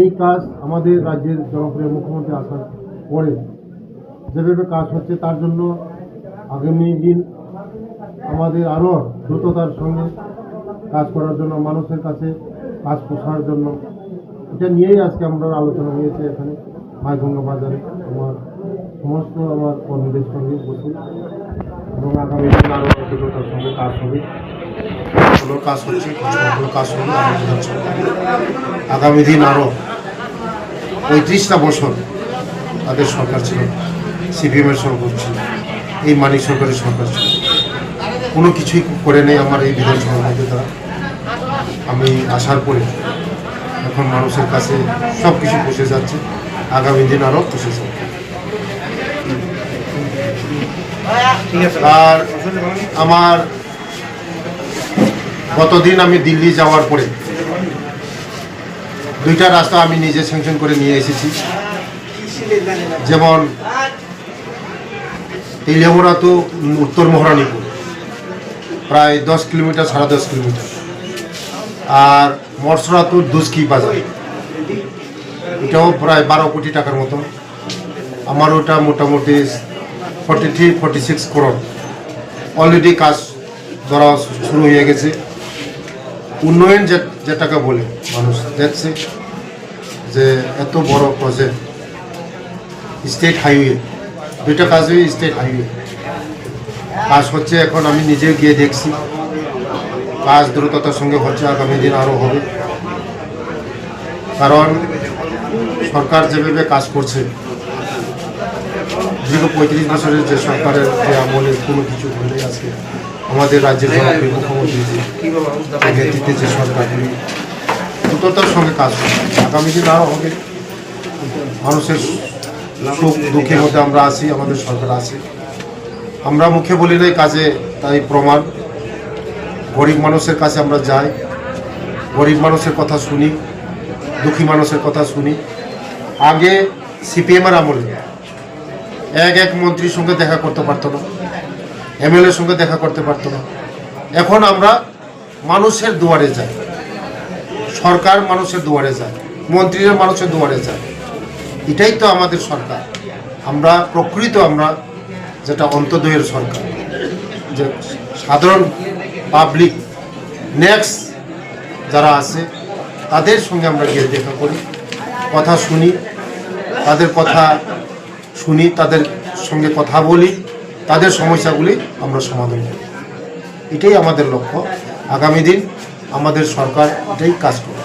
এই কাজ আমাদের রাজ্যের জনপ্রিয় মুখ্যমন্ত্রী আসার পরে যেভাবে কাজ হচ্ছে তার জন্য আগামী দিন আমাদের আরও দ্রুততার সঙ্গে কাজ করার জন্য, মানুষের কাছে কাজ পৌঁছানোর জন্য, এটা নিয়েই আজকে আমরা আলোচনা হয়েছে এখানে মাইগঙ্গা বাজারে সমস্ত আমার কর্মীদের সঙ্গে বসে, এবং আগামী দিন আরও দ্রুততার সঙ্গে কাজ হবে। ভালো কাজ হচ্ছে, ভালো কাজ হবে। আগামী দিন আরও 35টা বছর তাদের সরকার ছিল, সিপিএমের সরকার ছিল, এই মানিক সরকারের সরকার ছিল, কোনো কিছুই করে নেই আমার এই বিধানসভার মধ্যে তারা। আমি আসার পরে এখন মানুষের কাছে সব কিছু পৌঁছে যাচ্ছে, আগামী দিন আরও পৌঁছে যাবে। আর আমার গতদিন আমি দিল্লি যাওয়ার পরে 2টা রাস্তা আমি নিজে স্যাংশন করে নিয়ে এসেছি। যেমন ইলেমোরা তো উত্তর মহারানীপুর প্রায় 10 কিলোমিটার, 10.5 কিলোমিটার, আর মরসরা তো দুস্কি বাজার, এটাও প্রায় 12 কোটি টাকার মতো। আমার ওটা মোটামুটি 43-46 করোড় অলরেডি কাজ ধরা শুরু হয়ে গেছে। উন্নয়ন যেটাকে বলে মানুষ দেখছে যে এত বড় প্রজেক্ট, স্টেট হাইওয়ে, 2টা কাজই স্টেট হাইওয়ে কাজ হচ্ছে। এখন আমি নিজে গিয়ে দেখছি কাজ দ্রুততার সঙ্গে হচ্ছে, আগামী দিন আরও হবে। কারণ সরকার যেভাবে কাজ করছে, দীর্ঘ 35 বছরের যে সরকারের যে আমলে কোনো কিছু হলে আছে, আমাদের রাজ্যের জনপ্রিয় মুখ্যমন্ত্রী নেতৃত্বে যে সরকারগুলি দ্রুততার সঙ্গে কাজ করছে, আগামী দিন আরও হবে। মানুষের সুখ দুঃখের মধ্যে আমরা আছি, আমাদের সরকার আছে। আমরা মুখে বলি নাই, কাজে তাই প্রমাণ। গরিব মানুষের কাছে আমরা যাই, গরিব মানুষের কথা শুনি, দুঃখী মানুষের কথা শুনি। আগে সিপিএমের আমলে এক মন্ত্রীর সঙ্গে দেখা করতে পারতো না, এমএলএর সঙ্গে দেখা করতে পারতো না। এখন আমরা মানুষের দুয়ারে যাই, সরকার মানুষের দুয়ারে যায়, মন্ত্রীরা মানুষের দুয়ারে যায়। এটাই তো আমাদের সরকার। আমরা প্রকৃত আমরা যেটা অন্তোদয়ের সরকার, যে সাধারণ পাবলিক নেক্সট যারা আছে তাদের সঙ্গে আমরা গিয়ে দেখা করি, কথা শুনি, তাদের কথা শুনি, তাদের সঙ্গে কথা বলি, তাদের সমস্যাগুলি আমরা সমাধান করি। এটাই আমাদের লক্ষ্য। আগামী দিন আমাদের সরকার এটাই কাজ করবে।